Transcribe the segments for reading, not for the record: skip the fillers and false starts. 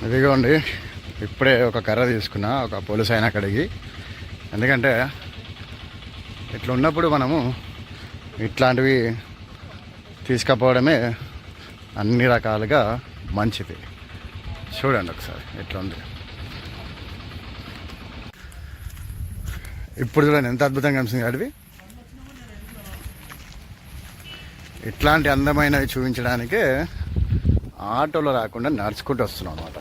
ఇదిగోండి, ఇప్పుడే ఒక కర్ర తీసుకున్నా ఒక పోలీస్ అయిన అక్కడికి. ఎందుకంటే ఇట్లా ఉన్నప్పుడు మనము ఇట్లాంటివి తీసుకపోవడమే అన్ని రకాలుగా మంచిది. చూడండి ఒకసారి ఎట్లా ఉంది. ఇప్పుడు చూడండి ఎంత అద్భుతంగా కనిపిస్తుంది అడవి. ఇట్లాంటి అందమైనవి చూపించడానికే ఆటోలో రాకుండా నడుచుకుంటూ వస్తున్నాం అనమాట.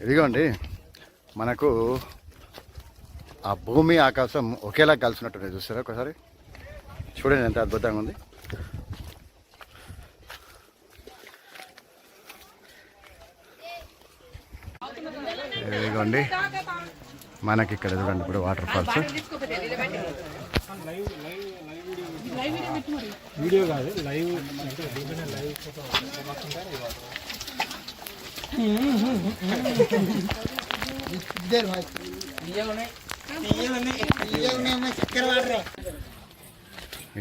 ఇదిగోండి, మనకు ఆ భూమి ఆకాశం ఒకేలా కలిసినట్టు చూస్తారా ఒకసారి. చూడండి ఎంత అద్భుతంగా ఉంది. ఇదిగోండి మనకి ఇక్కడ చూడండి ఇప్పుడు వాటర్ ఫాల్స్. వీడియో కాదు, లైవ్ అంటే లైవ్ ఫోటో.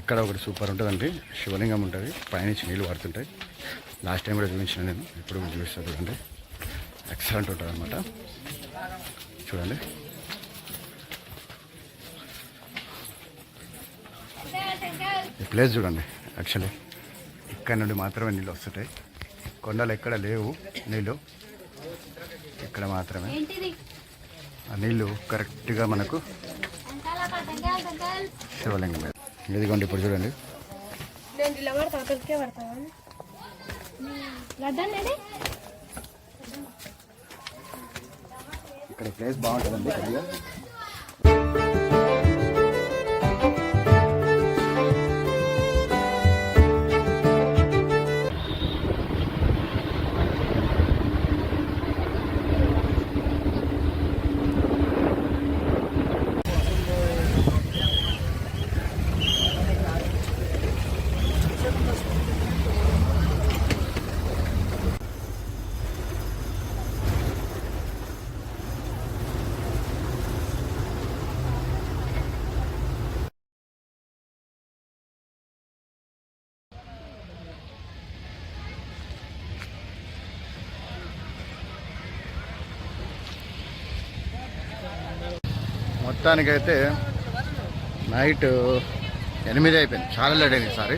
ఇక్కడ ఒకటి సూపర్ ఉంటుందండి, శివలింగం ఉంటుంది, పైనుంచి నీళ్ళు పడుతుంటాయి. లాస్ట్ టైం కూడా చూపించిన నేను, ఇప్పుడు చూపిస్తాను చూడండి. ఎక్సలెంట్ ఉంటుంది అనమాట. చూడండి ఈ ప్లేస్ చూడండి. యాక్చువల్లీ ఇక్కడ నుండి మాత్రమే నీళ్ళు వస్తుంటాయి. కొండలు ఎక్కడ లేవు నీళ్ళు, ఇక్కడ మాత్రమే ఆ నీళ్ళు కరెక్ట్గా మనకు శివలింగం మీద. ఇదిగోండి ఇప్పుడు చూడండి. ఇక్కడ ప్లేస్ బాగుంటుందండి కొద్దిగా. మొత్తానికైతే నైట్ 8 అయిపోయింది, చాలా లేట్ అయింది ఈసారి.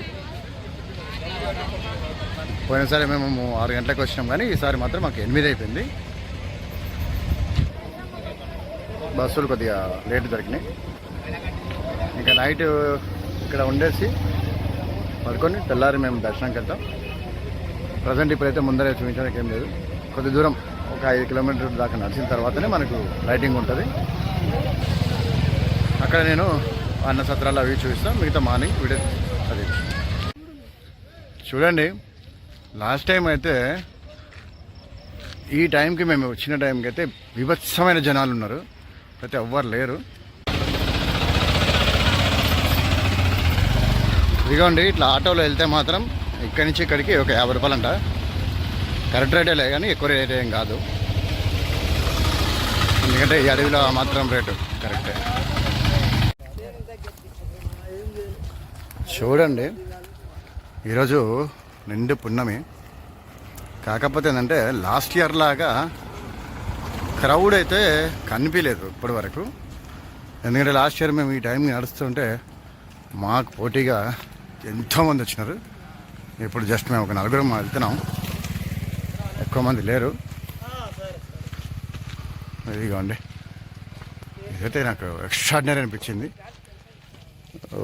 పోయినసారి మేము 6 గంటలకు వచ్చినాం, కానీ ఈసారి మాత్రం మాకు 8 అయిపోయింది. బస్సులు కొద్దిగా లేట్ దొరికినాయి. ఇంకా నైట్ ఇక్కడ ఉండేసి పడుకొని తెల్లారి మేము దర్శనంకి వెళ్తాం. ప్రజెంట్ ఇప్పుడైతే ముందరే చూపించడానికి ఏం లేదు. కొద్ది దూరం ఒక 5 కిలోమీటర్ల దాకా నడిచిన తర్వాతనే మనకు లైటింగ్ ఉంటుంది. అక్కడ నేను అన్న సత్రాలు అవి చూపిస్తాను, మిగతా మార్నింగ్ వీడియో అది. చూడండి, లాస్ట్ టైం అయితే ఈ టైంకి మేము వచ్చిన టైంకి అయితే విభత్సమైన జనాలు ఉన్నారు, అయితే ఎవ్వరు లేరు. ఇదిగోండి, ఇట్లా ఆటోలో వెళ్తే మాత్రం ఇక్కడి నుంచి ఇక్కడికి ఒక 50 రూపాయలు అంట. కరెక్ట్ రేటే లే, కానీ ఎక్కువ రేట్ ఏం కాదు. ఎందుకంటే ఈ అడవిలో మాత్రం రేటు కరెక్టే. చూడండి, ఈరోజు నిండు పున్నమి. కాకపోతే ఏంటంటే లాస్ట్ ఇయర్ లాగా క్రౌడ్ అయితే కనిపించలేదు ఇప్పటి వరకు. ఎందుకంటే లాస్ట్ ఇయర్ మేము ఈ టైంకి నడుస్తుంటే మాకు పోటీగా ఎంతోమంది వచ్చినారు. ఇప్పుడు జస్ట్ మేము ఒక 4 వెళ్తున్నాం, ఎక్కువ మంది లేరు. ఇదిగోండి, ఇదైతే నాకు ఎక్స్ట్రాడినరీ అనిపించింది. ఓ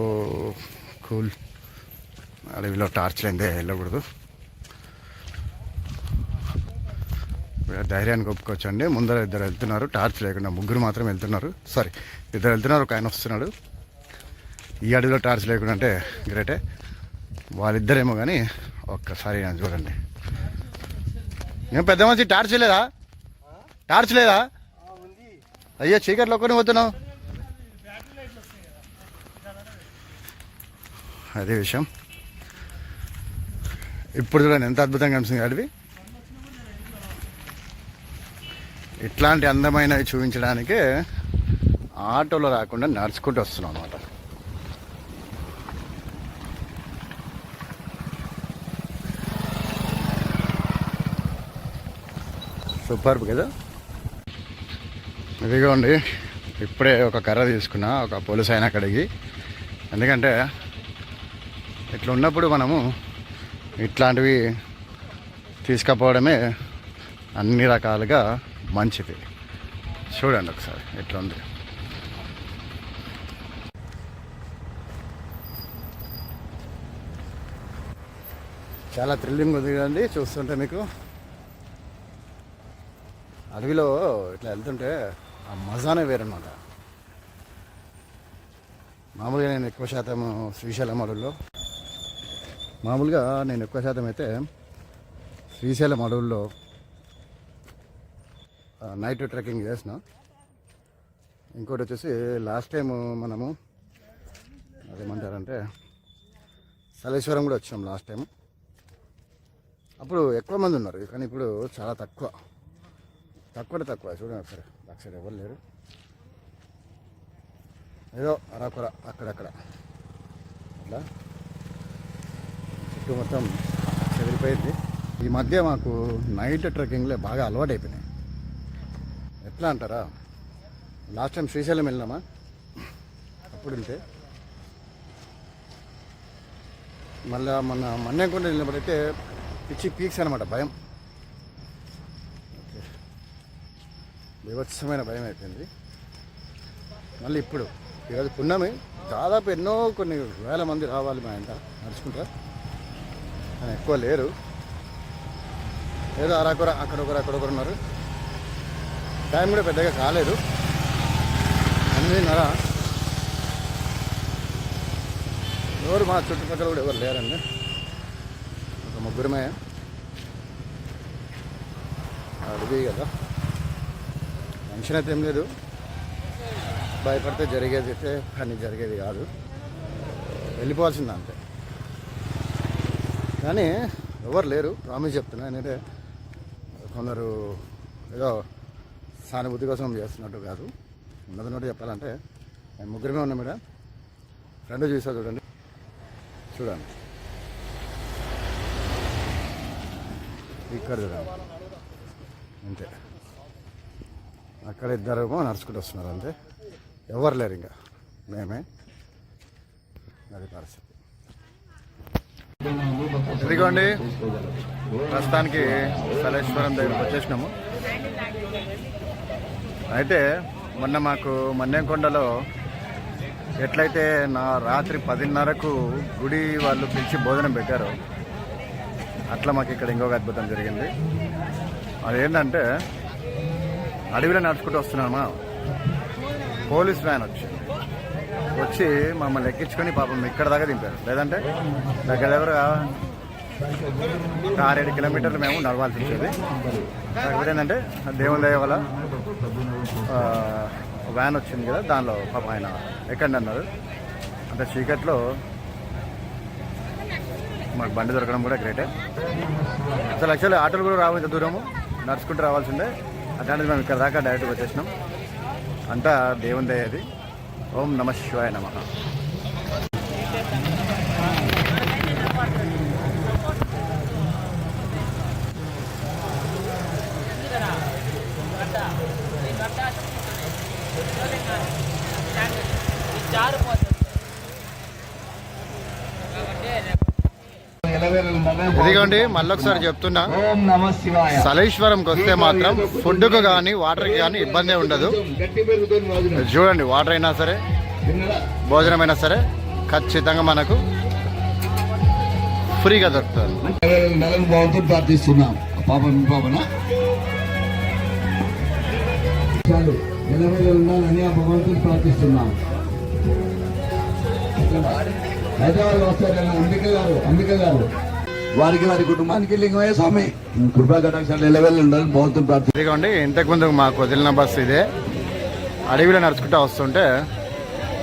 కూల్. అడవిలో టార్చ్ లేదే వెళ్ళకూడదు, ధైర్యానికి ఒప్పుకోవచ్చండి. ముందర 2 వెళ్తున్నారు, టార్చ్ లేకుండా 3 మాత్రం వెళ్తున్నారు. సారీ, 2 వెళ్తున్నారు, ఒక ఆయన వస్తున్నాడు. ఈ అడవిలో టార్చ్ లేకుండా అంటే గ్రేటే. వాళ్ళిద్దరేమో కానీ ఒక్కసారి చూడండి. ఏం పెద్ద మంచి టార్చ్ లేదా? టార్చ్ లేదా? అయ్యో, చీకట్లో ఒక్కనే పోతున్నావు. అదే విషయం. ఇప్పుడు చూడండి ఎంత అద్భుతంగా కనిపిస్తుంది అడవి. ఇట్లాంటి అందమైనవి చూపించడానికే ఆటోలో రాకుండా నడుచుకుంటూ వస్తున్నాం అన్నమాట. సూపర్ కదా. ఇదిగోండి ఇప్పుడే ఒక కర్ర తీసుకున్నా ఒక పోలీస్ అయినా అక్కడికి. ఎందుకంటే ఇట్లా ఉన్నప్పుడు మనము ఇట్లాంటివి తీసుకపోవడమే అన్ని రకాలుగా మంచిది. చూడండి ఒకసారి ఎట్లా ఉంది. చాలా థ్రిల్లింగ్ ఉంది కదండి చూస్తుంటే. మీకు అడవిలో ఇట్లా వెళ్తుంటే ఆ మజానే వేరన్నమాట. మామూలుగా నేను ఎక్కువ శాతం శ్రీశైలం అడవుల్లో అయితే శ్రీశైలం అడవుల్లో నైట్ ట్రెక్కింగ్ చేసిన. ఇంకోటి వచ్చేసి లాస్ట్ టైం మనము అదేమంటారంటే సలేశ్వరం కూడా వచ్చాం లాస్ట్ టైం. అప్పుడు ఎక్కువ మంది ఉన్నారు, కానీ ఇప్పుడు చాలా తక్కువ. చూడండి ఒకసారి బ్యాక్ సైడ్ ఎవరు లేరు. ఏదో అరాకొర అక్కడక్కడ అట్లా చుట్టూ మొత్తం చెదిరిపోయింది. ఈ మధ్య మాకు నైట్ ట్రెక్కింగ్లో బాగా అలవాటు అయిపోయినాయి. ఎట్లా అంటారా, లాస్ట్ టైం శ్రీశైలం వెళ్ళినామా, అప్పుడు వెళ్తే మళ్ళీ మన్యంకొండ వెళ్ళినప్పుడైతే పిచ్చి పీక్స్ అనమాట భయం. ఓకే, బీభత్సమైన భయం అయిపోయింది. మళ్ళీ ఇప్పుడు ఈరోజు పున్నమి, దాదాపు కొన్ని వేల మంది రావాలి మా ఇంట నడుచుకుంటా, కానీ ఎక్కువ లేరు. ఏదో అరాకొర అక్కడొకరు ఉన్నారు. టైం కూడా పెద్దగా కాలేదు, 8:30. ఎవరు మా చుట్టుపక్కల కూడా ఎవరు లేరండి, ఒక ముగ్గురమే. అడిగి కదా టెన్షన్ అయితే ఏం లేదు, భయపడితే జరిగేది అయితే కానీ జరిగేది కాదు, వెళ్ళిపోవాల్సింది అంతే. కానీ ఎవరు లేరు, ప్రామిస్ చెప్తున్నా. ఏంటంటే కొందరు ఏదో సానుభూతి కోసం చేస్తున్నట్టు కాదు, ఉన్నది చెప్పాలంటే మేము ముగ్గురమే ఉన్నాం ఇక్కడ. రెండు చూసా చూడండి ఇక్కడ చూడండి అంతే. అక్కడ ఇద్దరేమో నడుచుకుంటూ వస్తున్నారు అంతే, ఎవరు లేరు, ఇంకా మేమే. అది పరిస్థితి. ఇదిగోండి ప్రస్తుతానికి సలేశ్వరం దగ్గరకు వచ్చేసినాము. అయితే మొన్న మాకు మన్యంకొండలో ఎట్లయితే రాత్రి 10:30కు గుడి వాళ్ళు పిలిచి భోజనం పెట్టారో, అట్లా మాకు ఇక్కడ ఇంకొక అద్భుతం జరిగింది. అదేంటంటే అడవిలో నడుచుకుంటూ వస్తున్నామా, పోలీస్ వ్యాన్ వచ్చి మమ్మల్ని ఎక్కించుకొని పాపం ఇక్కడ దాకా దింపారు. లేదంటే దగ్గరగా 6-7 కిలోమీటర్లు మేము నడవాల్సి వచ్చేది. కాకపోతే ఏంటంటే దేవుని దయ వల్ల వ్యాన్ వచ్చింది కదా, దానిలో పాపం ఆయన ఎక్కండి అన్నారు. అంటే చీకట్లో మాకు బండి దొరకడం కూడా గ్రేటే. అసలు యాక్చువల్లీ ఆటోలు కూడా రావు, ఇంత దూరము నడుచుకుంటూ రావాల్సిందే. అట్లాంటిది మేము ఇక్కడ దాకా డైరెక్ట్గా వచ్చేసినాం. అంతా దేవుని దయ అది. ఓం నమ శివాయ నమః. ఇదిగోండి మళ్ళొకసారి చెప్తున్నా, సలేశ్వరంకి వస్తే మాత్రం ఫుడ్కు కానీ వాటర్కి కానీ ఇబ్బంది ఉండదు. చూడండి, వాటర్ అయినా సరే భోజనం అయినా సరే ఖచ్చితంగా మనకు ఫ్రీగా దొరుకుతుంది. ప్రార్థిస్తున్నాం ఉండాలని ఆ భగవంతుని ప్రార్థిస్తున్నాం. హైదరాబాద్ వస్తారు అంబిక గారు వారికి వారి కుటుంబానికి లింగమయ్య స్వామి కృపా కటాక్షాలు నిలవెళ్ళి ఉండాలని భగవంతుని ప్రార్థి. ఇదిగోండి ఇంతకుముందు మాకు వదిలిన బస్సు ఇదే. అడవిలో నడుచుకుంటూ వస్తుంటే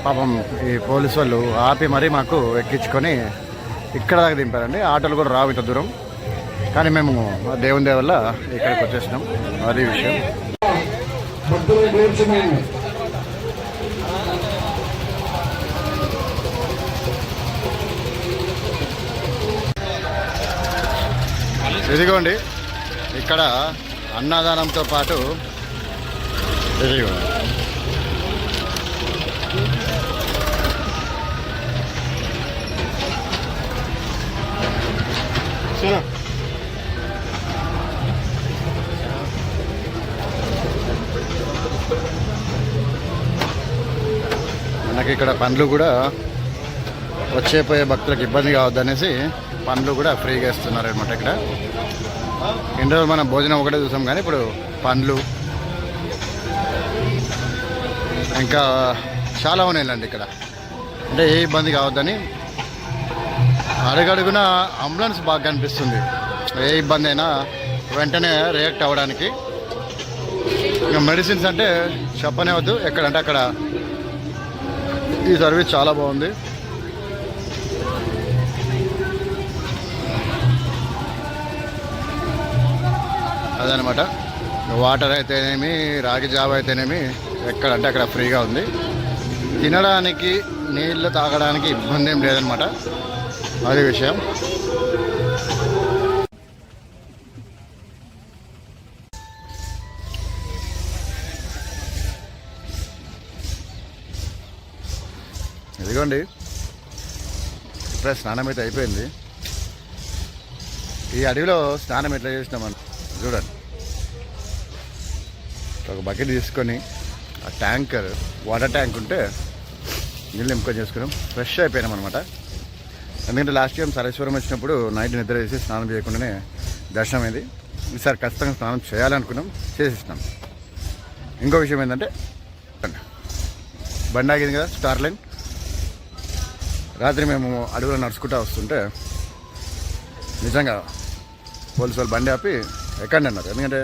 పాపం ఈ పోలీసు వాళ్ళు ఆపి మరీ మాకు ఎక్కించుకొని ఇక్కడ దాకా దింపారండి. ఆటోలు కూడా రావు ఇంత దూరం, కానీ మేము దేవుని దయ వల్ల ఇక్కడికి వచ్చేసినాం. అది విషయం. ఇదిగోండి ఇక్కడ అన్నదానంతో పాటు ఇదిగో చలో మనకి ఇక్కడ పండ్లు కూడా వచ్చేపోయే భక్తులకు ఇబ్బంది కావద్దనేసి పండ్లు కూడా ఫ్రీగా ఇస్తున్నారు అనమాట ఇక్కడ. ఇందులో మనం భోజనం ఒకటే చూసాం కానీ ఇప్పుడు పండ్లు ఇంకా చాలా ఉన్నాయండి ఇక్కడ. అంటే ఏ ఇబ్బంది కావద్దని అడుగడుగున అంబులెన్స్ బాగా కనిపిస్తుంది. ఏ ఇబ్బంది అయినా వెంటనే రియాక్ట్ అవ్వడానికి. ఇంకా మెడిసిన్స్ అంటే చెప్పనే వద్దు, ఎక్కడంటే అక్కడ ఈ సర్వీస్ చాలా బాగుంది. అదనమాట. వాటర్ అయితేనేమి, రాగి జావ అయితేనేమి ఎక్కడంటే అక్కడ ఫ్రీగా ఉంది. తినడానికి, నీళ్ళు తాగడానికి ఇబ్బంది ఏం లేదనమాట. అది విషయం. ఇదిగోండి, ఇప్పుడే స్నానం అయితే అయిపోయింది. ఈ అడవిలో స్నానం ఎట్లా చేసినామని చూడండి. ఒక బకెట్ తీసుకొని ఆ ట్యాంకర్, వాటర్ ట్యాంక్ ఉంటే నీళ్ళు నింపుకొని చేసుకున్నాం. ఫ్రెష్ అయిపోయినాం అనమాట. ఎందుకంటే లాస్ట్ టైం సరేశ్వరం వచ్చినప్పుడు నైట్ నిద్ర చేసి స్నానం చేయకుండానే దర్శనం అయింది. ఈసారి ఖచ్చితంగా స్నానం చేయాలనుకున్నాం, చేసేసినాం. ఇంకో విషయం ఏంటంటే బండి ఆగింది కదా, స్టార్ లైన్. రాత్రి మేము అడవిలో నడుచుకుంటూ వస్తుంటే నిజంగా పోలీసు వాళ్ళు బండి ఆపి ఎక్కండి అన్నారు. ఎందుకంటే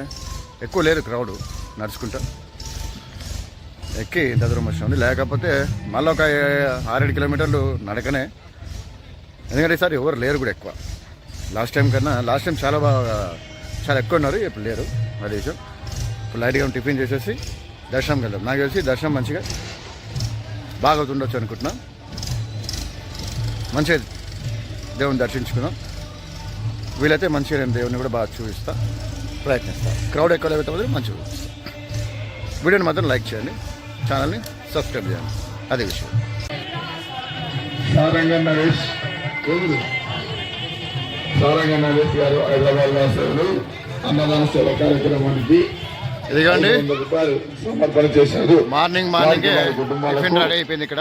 ఎక్కువ లేదు క్రౌడ్, నడుచుకుంటా ఎక్కి ఇంత దూరం వచ్చింది. లేకపోతే మళ్ళీ ఒక 6-7 కిలోమీటర్లు నడకనే. ఎందుకంటే ఈసారి ఎవరు లేరు కూడా ఎక్కువ. లాస్ట్ టైం చాలా ఎక్కువ ఉన్నారు, ఇప్పుడు లేరు. అది విషయం. ఇప్పుడు లైట్గా టిఫిన్ చేసేసి దర్శనంకి వెళ్దాం. నాకు తెలిసి దర్శనం మంచిగా బాగా అవుతుండొచ్చు అనుకుంటున్నాం. మంచిగా దేవుని దర్శించుకుందాం. వీలైతే మంచిగా నేను దేవుని కూడా బాగా చూపిస్తా, ప్రయత్నిస్తా. క్రౌడ్ ఎక్కువ లేకపోతే మంచిగా చూపిస్తా. వీడియోని మాత్రం లైక్ చేయండి, ఛానల్ని సబ్స్క్రైబ్ చేయండి. అదే విషయం. సారంగ నరేష్ గారు హైదరాబాద్ వాసులు అన్నదాన సేవ కార్యక్రమానికి ఇదిగోండి, రూపాయలు సమర్పణ చేశారు. మార్నింగ్ టిఫిన్ రెడీ అయిపోయింది ఇక్కడ.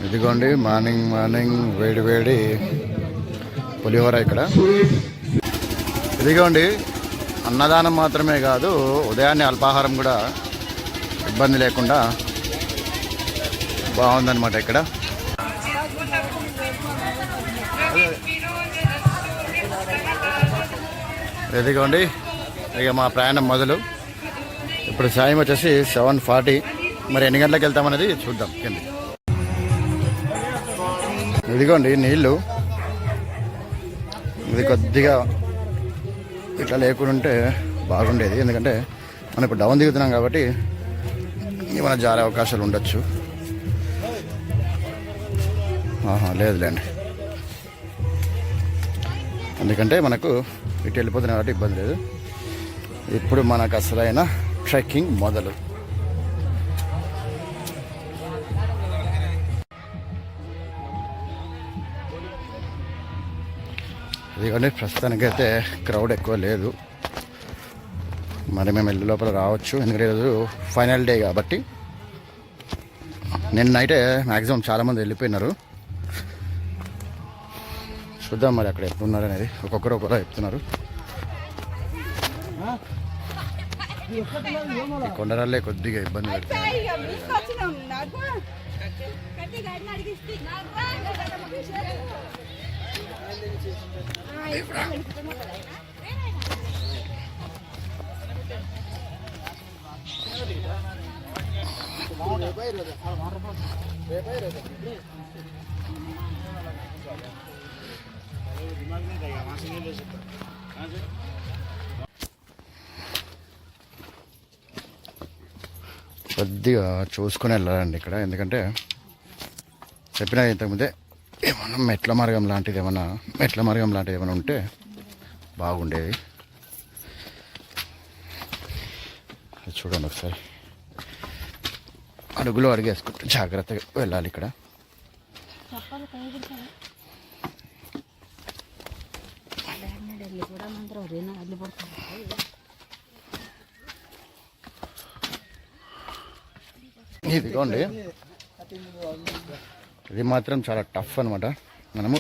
ఇదిగోండి మార్నింగ్ వేడి పులిహోర ఇక్కడ. ఇదిగోండి, అన్నదానం మాత్రమే కాదు, ఉదయాన్నే అల్పాహారం కూడా ఇబ్బంది లేకుండా బాగుందన్నమాట ఇక్కడ. ఇదిగోండి, ఇక మా ప్రయాణం మొదలు. ఇప్పుడు సాయం వచ్చేసి 7:40. మరి ఎన్ని గంటలకు వెళ్తామనేది చూద్దాం కింద. ఇదిగోండి నీళ్ళు. ఇది కొద్దిగా ఇట్లా లేకుంటే బాగుండేది. ఎందుకంటే మనం ఇప్పుడు డౌన్ దిగుతున్నాం కాబట్టి ఏమైనా జారే అవకాశాలు ఉండొచ్చు. లేదులేండి, ఎందుకంటే మనకు ఇటు వెళ్ళిపోతున్నాం కాబట్టి ఇబ్బంది లేదు. ఇప్పుడు మనకు అసలైన ట్రెక్కింగ్ మొదలు. ఇదిగోండి, ప్రస్తుతానికైతే క్రౌడ్ ఎక్కువ లేదు. మరి మేము వెళ్ళి లోపల రావచ్చు, ఎందుకంటే ఈరోజు ఫైనల్ డే కాబట్టి. నిన్న నైటే మ్యాక్సిమం చాలామంది వెళ్ళిపోయినారు. చూద్దాం మరి అక్కడ ఎట్లున్నారు అనేది. ఒక్కొక్కరు చెప్తున్నారు. కొండరాళ్ళే కొద్దిగా ఇబ్బంది పెడుతున్నారు. కొద్దిగా చూసుకొని వెళ్ళాలండి ఇక్కడ. ఎందుకంటే చెప్పిన ఇంతకుముందే ఏమన్నా మెట్ల మార్గం లాంటిది ఏమైనా ఉంటే బాగుండేది. చూడండి ఒకసారి, అడుగులో అడిగేసుకుంటూ జాగ్రత్తగా వెళ్ళాలి. ఇక్కడ ఇదిగోండి, ఇది మాత్రం చాలా టఫ్ అనమాట. మనము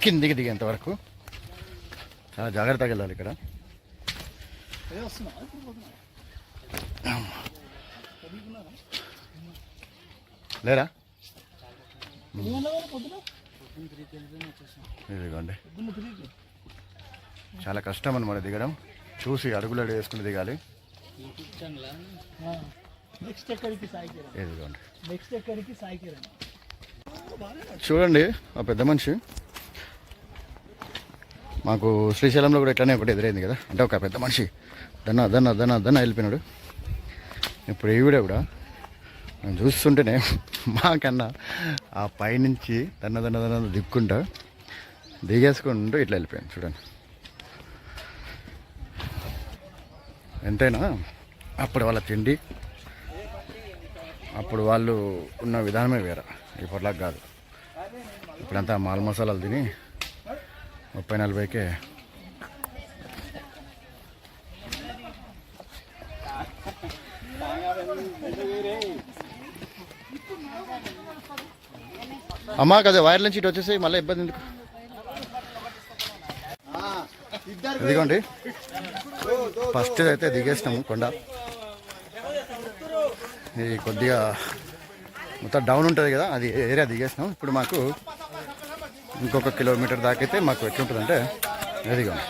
కిందికి దిగేంత వరకు చాలా జాగ్రత్తగా వెళ్ళాలి. ఇక్కడ లేరా? ఇదిగోండి, చాలా కష్టం అనమాట దిగడం. చూసి అడుగులు అడుగు వేసుకుని దిగాలి. ఇదిగోండి, చూడండి ఆ పెద్ద మనిషి మాకు శ్రీశైలంలో కూడా ఇట్లానే ఒకటి ఎదురైంది కదా. అంటే ఒక పెద్ద మనిషి దన్న వెళ్ళిపోయినాడు. ఇప్పుడు ఈవిడ కూడా నేను చూస్తుంటేనే మాకన్నా ఆ పైనుంచి దన్న దిక్కుంటా దిగేసుకుంటూ ఇట్లా వెళ్ళిపోయాను. చూడండి, ఎంతైనా అప్పుడు వాళ్ళ తిండి, అప్పుడు వాళ్ళు ఉన్న విధానమే వేరే, ఇప్పటిలాగా కాదు. ఇప్పుడంతా మాల్ మసాలాలు తిని 30-40కే అమ్మా కదా వైర్ నుంచి ఇటు వచ్చేసి మళ్ళీ ఇబ్బంది ఎందుకు. ఇదిగోండి, ఫస్ట్ అయితే దిగేసినాము కొండ. ఇది కొద్దిగా మొత్తం డౌన్ ఉంటుంది కదా, అది ఏరియా దిగేసినాం. ఇప్పుడు మాకు ఇంకొక కిలోమీటర్ దాకా అయితే మాకు ఎట్లుంటుందంటే, ఇదిగోండి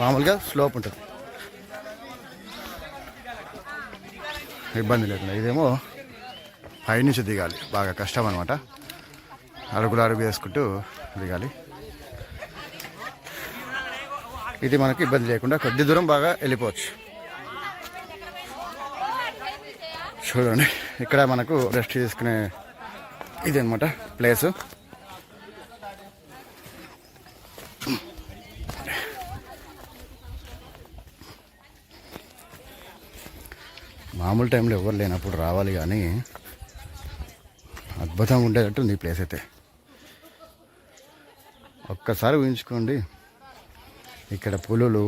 మామూలుగా స్లోప్ ఉంటుంది, ఇబ్బంది లేకుండా. ఇదేమో పైనుంచి దిగాలి, బాగా కష్టం అనమాట. అడుగు వేసుకుంటూ దిగాలి. ఇది మనకి ఇబ్బంది లేకుండా కొద్ది దూరం బాగా వెళ్ళిపోవచ్చు. చూడండి, ఇక్కడ మనకు రెస్ట్ చేసుకునే ఇది అనమాట ప్లేసు. మామూలు టైంలో ఎవరు లేనప్పుడు రావాలి, కానీ అద్భుతంగా ఉండేటట్టుంది ఈ ప్లేస్ అయితే. ఒక్కసారి ఊహించుకోండి, ఇక్కడ పులులు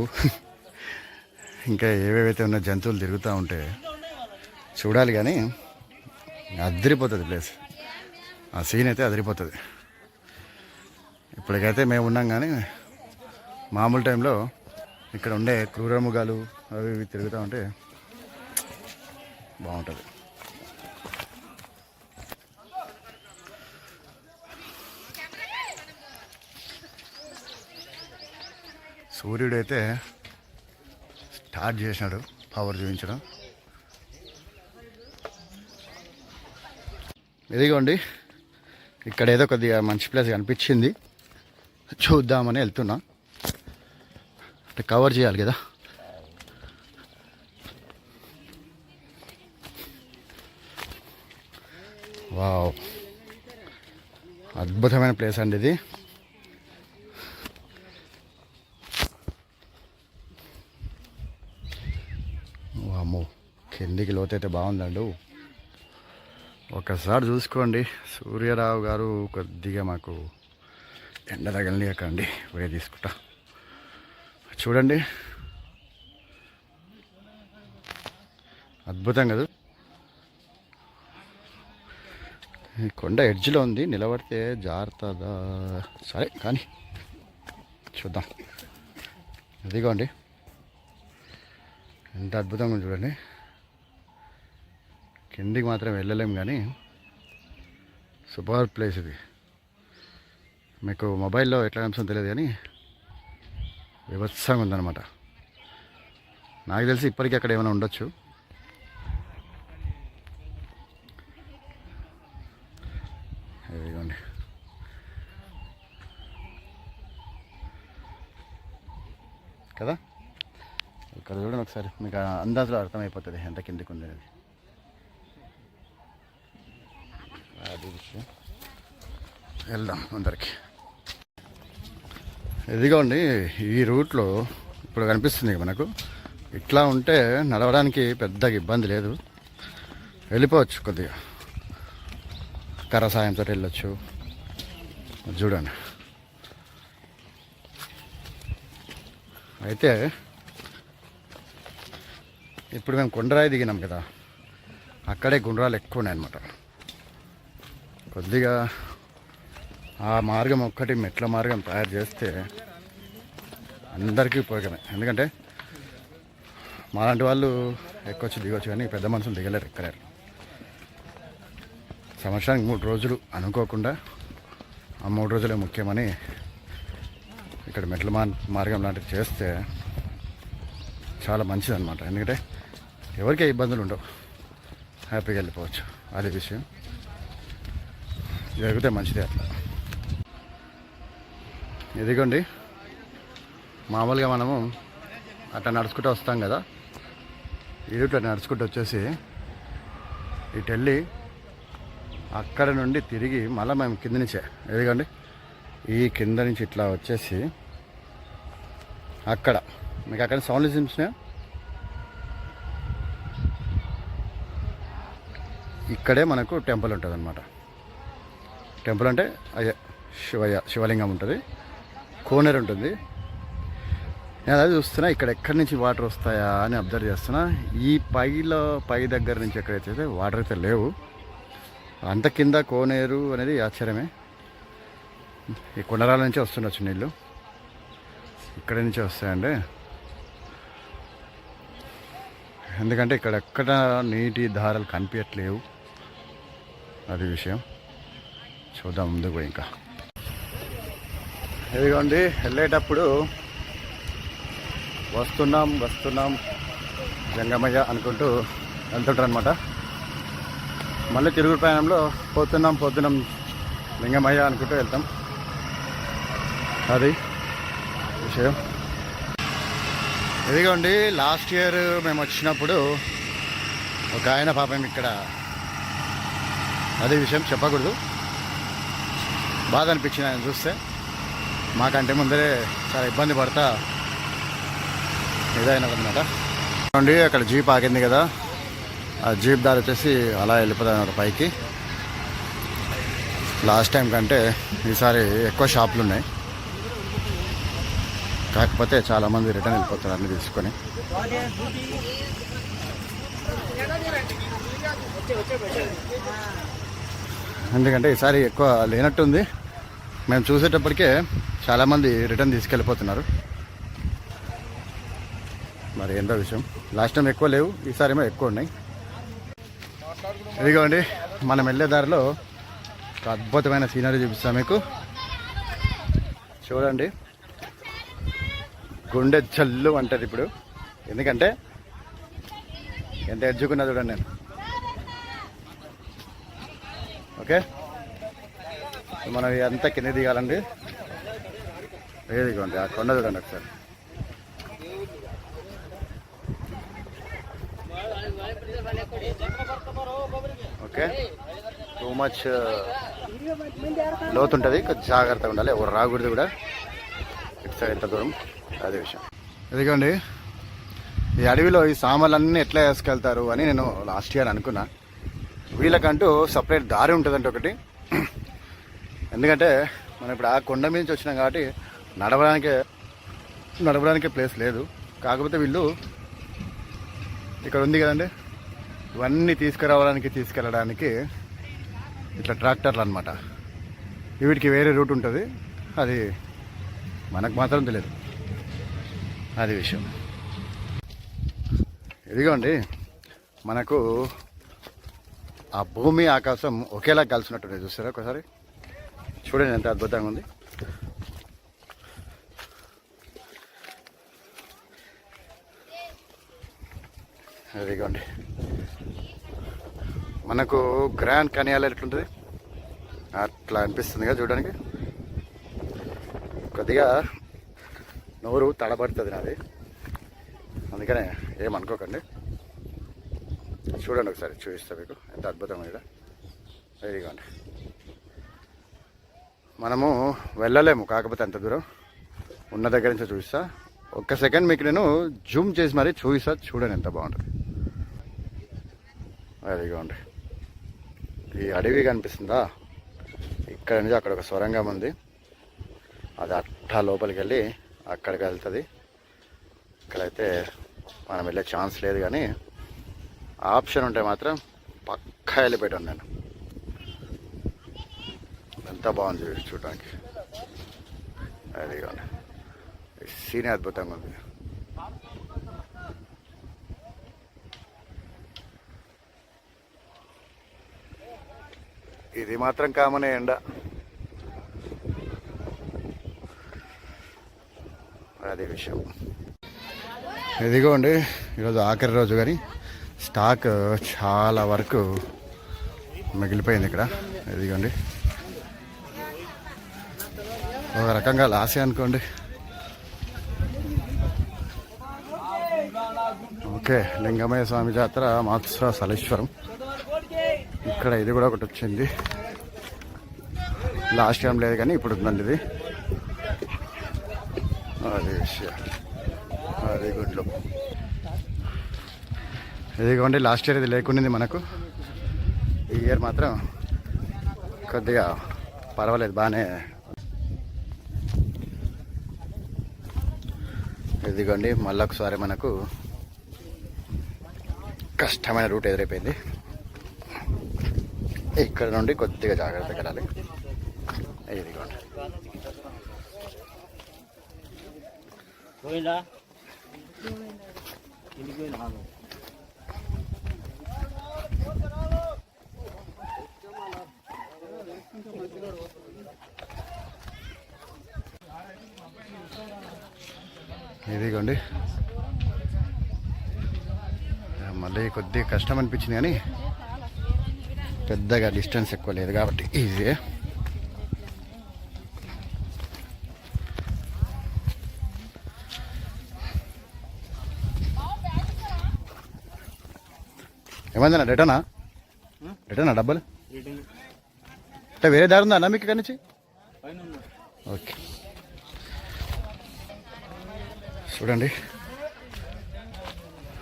ఇంకా ఏవేవైతే ఉన్న జంతువులు తిరుగుతూ ఉంటే చూడాలి, కానీ అదిరిపోతుంది ప్లేస్. ఆ సీన్ అయితే అదిరిపోతుంది. ఇప్పటికైతే మేము ఉన్నాం, కానీ మామూలు టైంలో ఇక్కడ ఉండే క్రూరమృగాలు అవి ఇవి తిరుగుతూ ఉంటే బాగుంటుంది. సూర్యుడు అయితే స్టార్ట్ చేసినాడు పవర్ చూపించడం. ఇదిగోండి, ఇక్కడ ఏదో కొద్దిగా మంచి ప్లేస్ కనిపించింది, చూద్దామని వెళ్తున్నా. అంటే కవర్ చేయాలి కదా. వావ్, అద్భుతమైన ప్లేస్ అండి ఇది. వామ్మో, కిందికి లోతైతే బాగుందండి. ఒకసారి చూసుకోండి. సూర్యారావు గారు కొద్దిగా మాకు ఎండ తగలనియకండి, వేరే తీసుకుంటా. చూడండి, అద్భుతం కదా. ఈ కొండ ఎడ్జ్లో ఉంది, నిలబడితే జారుతుందా? సరే కానీ చూద్దాం. ఇదిగోండి, ఎంత అద్భుతంగా ఉంది చూడండి. కిందికి మాత్రం వెళ్ళలేము, కానీ సూపర్ ప్లేస్ ఇది. మీకు మొబైల్లో ఎట్లా కనిపిస్తుందో తెలియదు, కానీ వివత్సంగా ఉందన్నమాట. నాకు తెలిసి ఇప్పటికీ అక్కడ ఏమైనా ఉండొచ్చు. ఇదిగోండి, కదా. ఇక్కడ చూడండి ఒకసారి, మీకు అందాజులో అర్థమైపోతుంది ఎంత కిందికి ఉంది అనేది. అది విషయం వెళ్దాం అందరికి. ఇదిగోండి ఈ రూట్లో ఇప్పుడు కనిపిస్తుంది మనకు. ఇట్లా ఉంటే నడవడానికి పెద్దగా ఇబ్బంది లేదు, వెళ్ళిపోవచ్చు. కొద్దిగా కర్ర సాయంతో వెళ్ళొచ్చు. చూడండి, అయితే ఇప్పుడు మేము కొండరాయి దిగినాం కదా, అక్కడే గుండ్రాలు ఎక్కువ ఉన్నాయన్నమాట. కొద్దిగా ఆ మార్గం ఒక్కటి మెట్ల మార్గం తయారు చేస్తే అందరికీ ఉపయోగమే. ఎందుకంటే మాలాంటి వాళ్ళు ఎక్కొచ్చి దిగొచ్చు, కానీ పెద్ద మనుషులు దిగలేరు, ఎక్కలేరు. సంవత్సరానికి 3 రోజులు అనుకోకుండా ఆ 3 రోజులే ముఖ్యమని ఇక్కడ మెట్ల మార్గం లాంటివి చేస్తే చాలా మంచిదన్నమాట. ఎందుకంటే ఎవరికే ఇబ్బందులు ఉండవు, హ్యాపీగా వెళ్ళిపోవచ్చు. అది విషయం, జరిగితే మంచిదే అట్లా. ఇదిగోండి, మామూలుగా మనము అట్లా నడుచుకుంటూ వస్తాం కదా, ఇట్లా నడుచుకుంటూ వచ్చేసి ఇటు వెళ్ళి అక్కడ నుండి తిరిగి మళ్ళీ మేము కింద నుంచే, ఎదిగండి ఈ కింద నుంచి ఇట్లా వచ్చేసి అక్కడ మీకు అక్కడ సౌండ్ సిమ్స్నే ఇక్కడే మనకు టెంపుల్ ఉంటుంది అన్నమాట. టెంపుల్ అంటే అయ్యే శివలింగం ఉంటుంది, కోనేరు ఉంటుంది. నేను అదే చూస్తున్నా, ఇక్కడ ఎక్కడి నుంచి వాటర్ వస్తాయా అని అబ్జర్వ్ చేస్తున్నా. ఈ పై దగ్గర నుంచి ఎక్కడైతే వాటర్ అయితే లేవు, అంత కింద కోనేరు అనేది ఆశ్చర్యమే. ఈ కొండరాల నుంచే వస్తుండొచ్చు నీళ్ళు, ఇక్కడి నుంచే వస్తాయండి. ఎందుకంటే ఇక్కడ ఎక్కడ నీటి ధారలు కనిపించట్లేవు, అది విషయం. చూద్దాం ముందుకు పోయి. ఇంకా ఇదిగోండి, వెళ్ళేటప్పుడు వస్తున్నాం జంగమయ్య అనుకుంటూ వెళ్తుంటారు అనమాట. మళ్ళీ తిరుగు ప్రయాణంలో పోతున్నాం లింగమయ్య అనుకుంటూ వెళ్తాం, అది విషయం. ఇదిగోండి, లాస్ట్ ఇయర్ మేము వచ్చినప్పుడు ఒక ఆయన పాపం ఇక్కడ, అదే విషయం చెప్పకూడదు, బాధ అనిపించింది ఆయన చూస్తే. మాకంటే ముందరే చాలా ఇబ్బంది పడతా ఇదైనదన్నమాట. చూడండి, అక్కడ జీప్ ఆగింది కదా, ఆ జీప్ దారి వచ్చేసి అలా వెళ్ళిపోతాయి పైకి. లాస్ట్ టైం కంటే ఈసారి ఎక్కువ షాపులు ఉన్నాయి, కాకపోతే చాలామంది రిటర్న్ వెళ్ళిపోతారు అన్నీ తీసుకొని. ఎందుకంటే ఈసారి ఎక్కువ లేనట్టుంది, మేము చూసేటప్పటికే చాలామంది రిటర్న్ తీసుకెళ్ళిపోతున్నారు. మరి ఏంటో విషయం, లాస్ట్ టైం ఎక్కువ లేవు, ఈసారి ఏమో ఎక్కువ ఉన్నాయి. ఇదిగోండి, మనం వెళ్ళే దారిలో ఒక అద్భుతమైన సీనరీ చూపిస్తాం మీకు. చూడండి, గుండె జల్లు అంటది ఇప్పుడు, ఎందుకంటే ఎంత ఎడ్జుకున్నా చూడండి నేను. ఓకే, మనం అంతా కింద దిగాలండి. ఏదిగోండి, ఆ కొండ చూడండి ఒకసారి. ఓకే, టూ మచ్ లోతు ఉంటుంది, కొంచెం జాగ్రత్తగా ఉండాలి, ఎవరు రాకూడదు కూడా ఇటు సైడ్ ఎంత దూరం, అదే విషయం. ఇదిగోండి, ఈ అడవిలో ఈ సామాన్లన్నీ ఎట్లా వేసుకెళ్తారు అని నేను లాస్ట్ ఇయర్ అనుకున్నా. వీళ్ళకంటూ సపరేట్ దారి ఉంటుందంటే ఒకటి, ఎందుకంటే మనం ఇప్పుడు ఆ కొండ మీద నుంచి వచ్చినాం కాబట్టి నడవడానికే ప్లేస్ లేదు. కాకపోతే వీళ్ళు ఇక్కడ ఉంది కదండి, ఇవన్నీ తీసుకెళ్ళడానికి ఇట్లా ట్రాక్టర్లు అనమాట. వీటికి వేరే రూట్ ఉంటుంది, అది మనకు మాత్రం తెలియదు, అది విషయం. ఇదిగోండి, మనకు ఆ భూమి ఆకాశం ఒకేలా కలిసినట్టు చూస్తారా ఒకసారి, చూడండి ఎంత అద్భుతంగా ఉంది. అదిగోండి, మనకు గ్రాండ్ కనియాల ఎట్లుంటుంది అట్లా అనిపిస్తుంది కదా చూడడానికి. కొద్దిగా నోరు తడబడుతుంది నాది, అందుకనే ఏమనుకోకండి. చూడండి ఒకసారి, చూపిస్తా మీకు ఎంత అద్భుతమైన. ఇదిగోండి, మనము వెళ్ళలేము, కాకపోతే అంత దూరం ఉన్న దగ్గర నుంచి చూపిస్తా. ఒక్క సెకండ్ మీకు నేను జూమ్ చేసి మరీ చూపిస్తా, చూడండి ఎంత బాగుంటుంది. అదిగోండి ఈ అడవి కనిపిస్తుందా, ఇక్కడ నుంచి అక్కడ ఒక సొరంగం ఉంది, అది అట్టా లోపలికి వెళ్ళి అక్కడికి వెళ్తుంది. ఇక్కడైతే మనం వెళ్ళే ఛాన్స్ లేదు, కానీ ఆప్షన్ ఉంటే మాత్రం పక్కా వెళ్ళిపోయాను నేను. ఎంత బాగుంది చూడడానికి, అదిగోండి సీనే అద్భుతంగా ఉంది. ఇది మాత్రం కామనే ఎండ, అదే విషయం. ఇదిగోండి ఈరోజు ఆఖరి రోజు, కానీ స్టాక్ చాలా వరకు మిగిలిపోయింది ఇక్కడ. ఇదిగోండి ఒక రకంగా లాసే అనుకోండి. ఓకే, లింగమయ్య స్వామి జాతర మాత్స సలేశ్వరం, ఇక్కడ ఇది కూడా ఒకటి వచ్చింది. లాస్ట్ టైం లేదు కానీ ఇప్పుడు ఉందండి ఇది. అది విషయం, అది గుడ్లు. ఇదిగోండి లాస్ట్ ఇయర్ ఇది లేకుండింది మనకు, ఈ ఇయర్ మాత్రం కొద్దిగా పర్వాలేదు, బాగానే. ఇదిగోండి మళ్ళీ ఒకసారి మనకు కష్టమైన రూట్ ఎదురైపోయింది. ఇక్కడ నుండి కొద్దిగా జాగ్రత్తగా వెళ్ళాలి. ఇదిగోండి ఇదిగోండి మళ్ళీ కొద్దిగా కష్టం అనిపించింది, కానీ పెద్దగా డిస్టెన్స్ ఎక్కువ లేదు కాబట్టి ఈజీ. ఏమైందన్నా రిటర్నా డబ్బులు అంటే వేరే దారి ఉందా అన్న మీకు ఇక్కడి నుంచి? ఓకే చూడండి,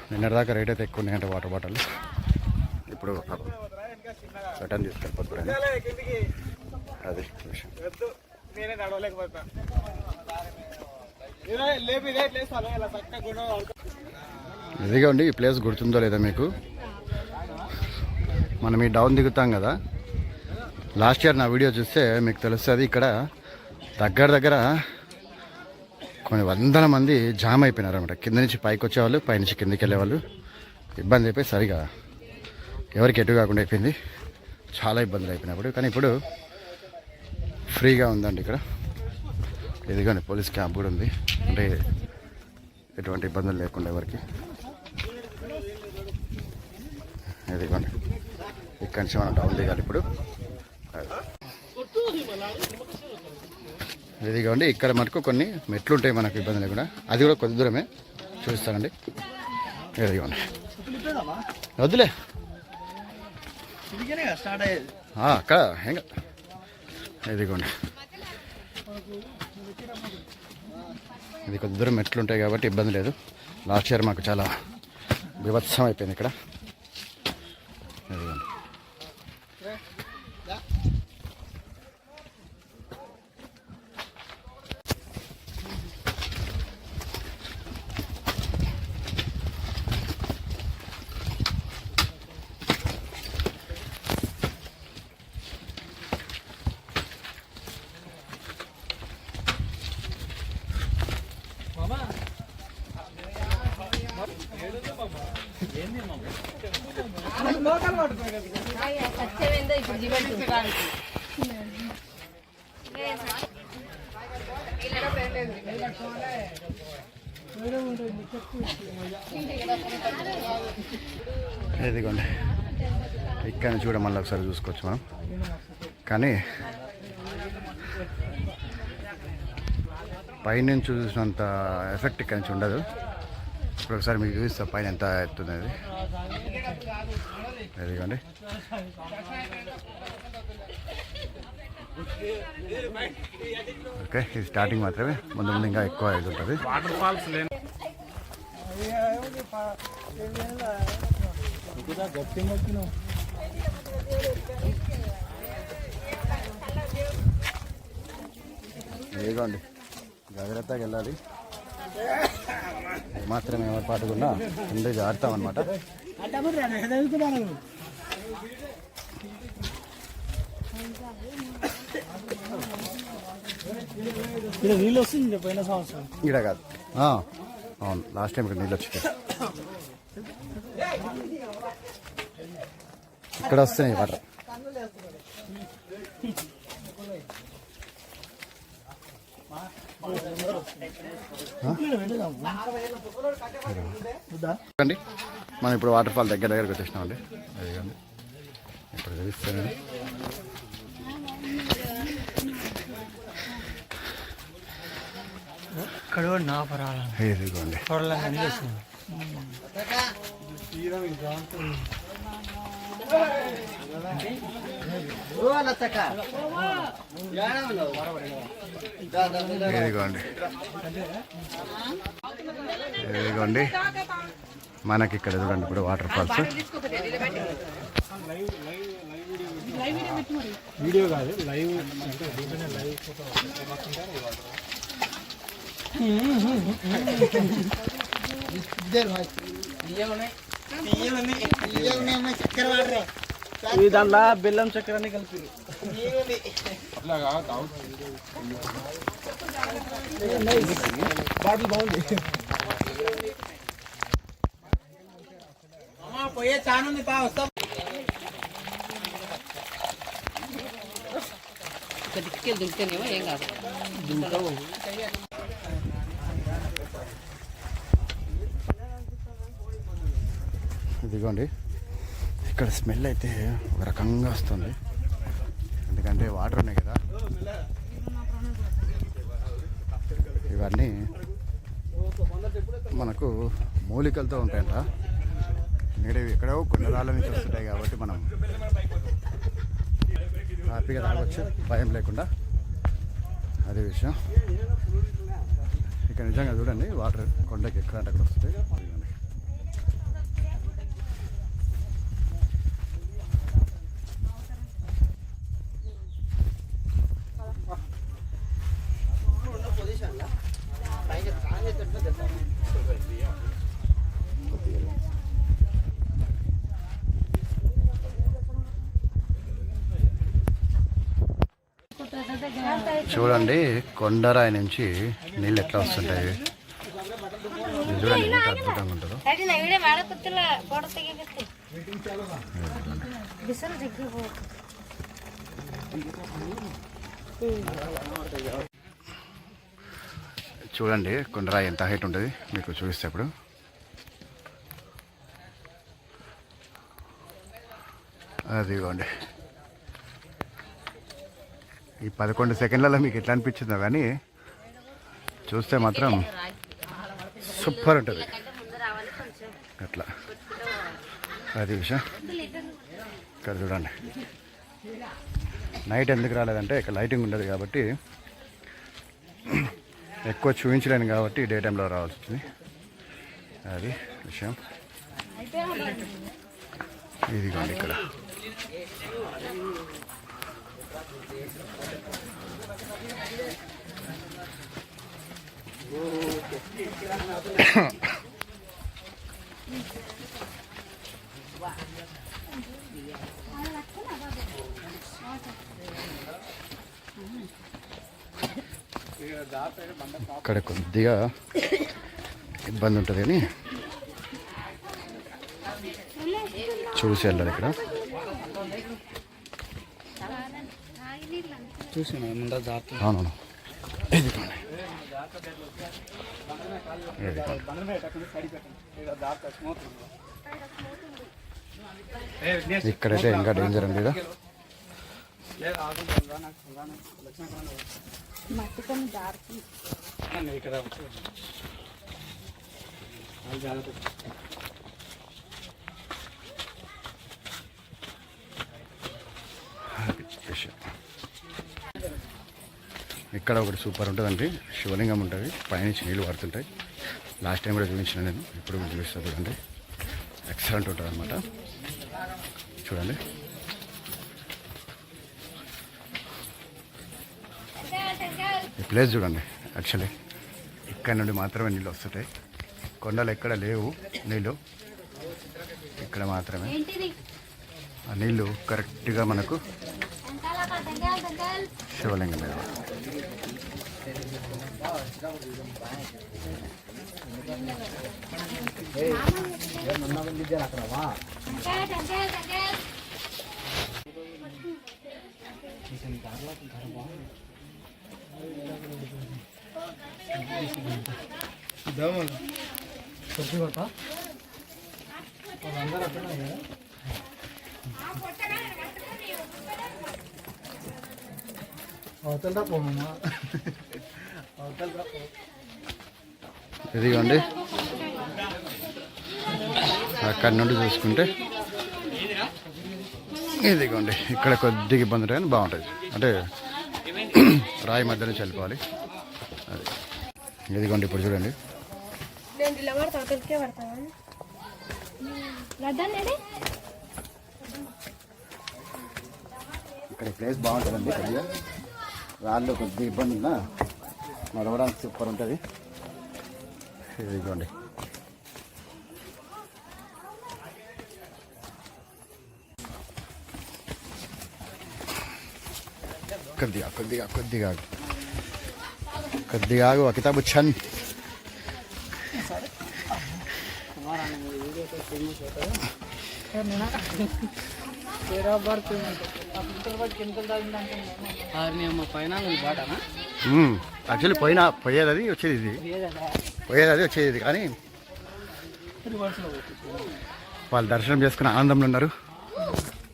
నిన్నటిదాకా రేట్ అయితే ఎక్కువ ఉన్నాయంటే వాటర్ బాటిల్, ఇప్పుడు రిటర్న్ తీసుకెళ్ళిపోతుంది. అది విషయం. ఇదిగోండి ఈ ప్లేస్ గుర్తుందో లేదా మీకు, మనం ఈ డౌన్ దిగుతాం కదా, లాస్ట్ ఇయర్ నా వీడియో చూస్తే మీకు తెలుస్తుంది. ఇక్కడ దగ్గర కొన్ని వందల మంది జామ్ అయిపోయినారు అనమాట. కింద నుంచి పైకి వచ్చేవాళ్ళు, పైనుంచి కిందికి వెళ్ళేవాళ్ళు. ఇబ్బంది అయిపోయి సరిగా ఎవరికి ఎటు కాకుండా అయిపోయింది, చాలా ఇబ్బందులు అయిపోయినప్పుడు. కానీ ఇప్పుడు ఫ్రీగా ఉందండి ఇక్కడ. ఇదిగోండి పోలీస్ క్యాంప్ కూడా ఉంది, అంటే ఎటువంటి ఇబ్బందులు లేకుండా ఎవరికి. ఇదిగోండి ఇక్కడి నుంచి మనం డౌన్ దిగాలి ఇప్పుడు. ఇదిగోండి ఇక్కడ మనకు కొన్ని మెట్లు ఉంటాయి, మనకు ఇబ్బంది లేకుండా. అది కూడా కొద్ది దూరమే, చూపిస్తానండి. ఇదిగోండి వద్దులే అక్కడ ఇంకా. ఇదిగోండి ఇది కొద్ది దూరం మెట్లు ఉంటాయి కాబట్టి ఇబ్బంది లేదు. లాస్ట్ ఇయర్ మాకు చాలా బీభత్సం అయిపోయింది ఇక్కడ. ఇదిగోండి ఇదిగోండి ఇక్కడ నుంచి కూడా మళ్ళీ ఒకసారి చూసుకోవచ్చు మనం. కానీ పైనుంచి చూసినంత ఎఫెక్ట్ ఇక్కడ నుంచి ఉండదు. ఇప్పుడు ఒకసారి మీకు చూపిస్తా పైన ఎంత ఎత్తుంది అది. ఇదిగోండి ఓకే, ఇది స్టార్టింగ్ మాత్రమే, ముందు ముందు ఇంకా ఎక్కువ ఇది ఉంటుంది. వాటర్ ఫాల్స్ లేని ఇదిగోండి, జాగ్రత్తగా వెళ్ళాలి. మాత్రం ఎవరి పాటుకుండా ముందే జారుతామన్నమాట. నీళ్ళు వస్తుంది పోయిన సంవత్సరం ఇక్కడ కాదు, అవును, లాస్ట్ టైం ఇక్కడ నీళ్ళు వచ్చి ఇక్కడ వస్తున్నాయి వాటర్. అండి మనం ఇప్పుడు వాటర్ ఫాల్ దగ్గరికి వచ్చేసినామండి. అదిగోండి ఇప్పుడు తెలుస్తాను. ఇదిగోండి ఇదిగోండి ఇదిగోండి మనకి ఇక్కడ చూడండి ఇప్పుడు వాటర్ ఫాల్స్. వీడియో కాదు, లైవ్ అంటే లైవ్ ఫోటో. దాంట్లో బెల్లం చక్కెర అని కలిపి బాటిల్ బాగుంది. పోయే చానుంది పా, వస్తాం. దుంకుతానేమో ఏం కాదు. ఇదిగోండి ఇక్కడ స్మెల్ అయితే ఒక రకంగా వస్తుంది, ఎందుకంటే వాటర్ ఉన్నాయి కదా. ఇవన్నీ మనకు మూలికలతో ఉంటాయంట. ఎందుకంటే ఇవి ఎక్కడో కొండరాళ్ళ నుంచి వస్తుంటాయి కాబట్టి మనం హ్యాపీగా తాగొచ్చు భయం లేకుండా. అదే విషయం. ఇక్కడ నిజంగా చూడండి వాటర్ కొండకి ఎక్కడ అంటే అక్కడ వస్తాయి. చూడండి కొండరాయి నుంచి నీళ్ళు ఎట్లా వస్తుంటాయి. ఇది చూడండి ఎంత అద్భుతంగా ఉంటుందో. చూడండి కొండరాయి ఎంత హైట్ ఉంటుంది మీకు చూపిస్తే ఇప్పుడు. అదిగోండి ఈ 11 సెకండ్లలో మీకు ఎట్లా అనిపించిందో కానీ చూస్తే మాత్రం సూపర్ ఉంటుంది అట్లా. అది విషయం. ఇక్కడ చూడండి నైట్ ఎందుకు రాలేదంటే ఇక్కడ లైటింగ్ ఉండదు కాబట్టి ఎక్కువ చూపించలేను కాబట్టి డే టైంలో రావాల్సి వచ్చింది. అది విషయం. ఇదిగోండి ఇక్కడ ఇక్కడ కొద్దిగా ఇబ్బంది ఉంటుంది కానీ చూసి వెళ్ళాలి ఇక్కడ. అవునవును ఇదిగోండి ఇక్కడైతే ఇంకా డేంజర్ అండి. ఇక్కడ ఇక్కడ ఒకటి సూపర్ ఉంటుందండి, శివలింగం ఉంటుంది, పైనుంచి నీళ్ళు పడుతుంటాయి. లాస్ట్ టైం కూడా చూపించిన నేను, ఇప్పుడు కూడా చూపిస్తా చూడండి. ఎక్సలెంట్ ఉంటుంది అనమాట. చూడండి ఈ ప్లేస్ చూడండి. యాక్చువల్లీ ఇక్కడ నుండి మాత్రమే నీళ్ళు వస్తుంటాయి, కొండలు ఎక్కడ లేవు నీళ్ళు, ఇక్కడ మాత్రమే ఆ నీళ్ళు కరెక్ట్గా మనకు శివలింగం మీద. ఇదిగోండి అక్కడి నుండి చూసుకుంటే ఇదిగోండి ఇక్కడ కొద్దిగా ఇబ్బంది ఉంటుంది కానీ బాగుంటుంది. అంటే రాయి మధ్య నుంచి వెళ్ళిపోవాలి. అది ఇదిగోండి ఇప్పుడు చూడండి. ఇక్కడ ప్లేస్ బాగుంటుందండి. కొద్దిగా రాళ్ళు కొద్దిగా ఇబ్బంది ఉన్నా నడవడానికి సూపర్ ఉంటుంది. ఇదిగోండి కొద్దిగా కొద్దిగా కొద్దిగా కొద్దిగా ఆగు అకితాబు ఛన్. యాక్చువల్లీ పోయేది అది వచ్చేది ఇది, పోయేది అది వచ్చేది ఇది. కానీ వాళ్ళు దర్శనం చేసుకుని ఆనందంలో ఉన్నారు,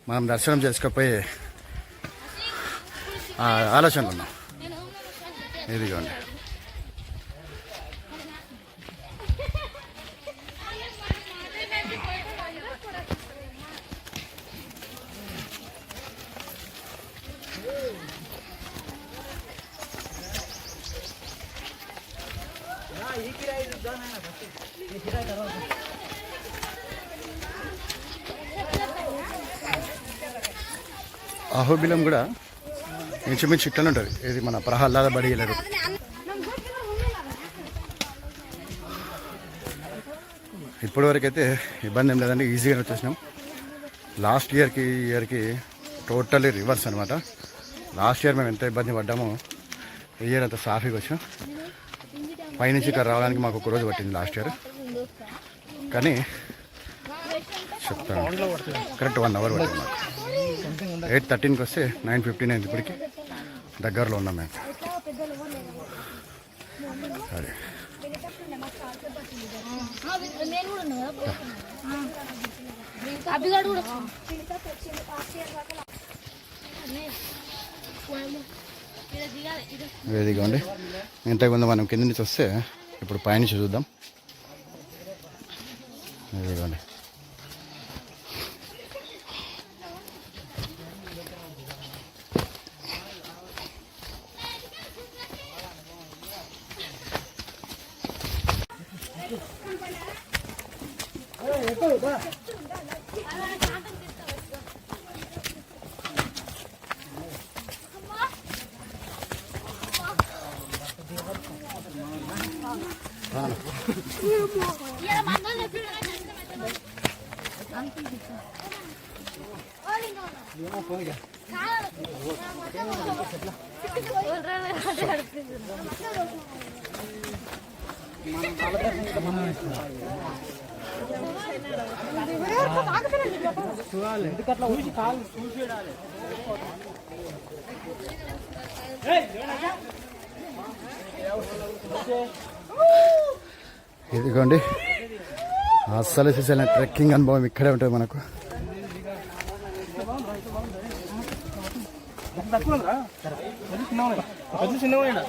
మనం దర్శనం చేసుకోపోయే ఆలోచనలు ఉన్నాం. ఇదిగోండి అహోబిలం కూడా ఇంచుమించు ఇట్లనే ఉంటుంది. ఇది మన ప్రహ్లాద బడి వెళ్ళరు. ఇప్పటి వరకు అయితే ఇబ్బంది ఏం లేదండి, ఈజీగా వచ్చేసినాం. లాస్ట్ ఇయర్కి ఈ ఇయర్కి టోటల్లీ రివర్స్ అనమాట. లాస్ట్ ఇయర్ మేము ఎంత ఇబ్బంది పడ్డామో ఈ ఇయర్ అంత సాఫీగా వచ్చాం. పైనుంచి ఇక్కడ రావడానికి మాకు ఒక రోజు పట్టింది లాస్ట్ ఇయర్, కానీ చెప్తాను కరెక్ట్ 1 అవర్ పట్టింది మాకు. 8:13కి వస్తే 9:15 అయింది. ఇప్పటికి దగ్గరలో ఉన్నాం మేము. సరే ఇదిగోండి. ఇంతకుముందు మనం కింద నుంచి వస్తే ఇప్పుడు పైనుంచి చూద్దాం. ఇదిగోండి ఎందుకట్లా ఊసి కాలు చూసేయాలి. ఇదిగోండి అస్సలు చూసిన ట్రెక్కింగ్ అనుభవం ఇక్కడే ఉంటుంది మనకు. చిన్నగా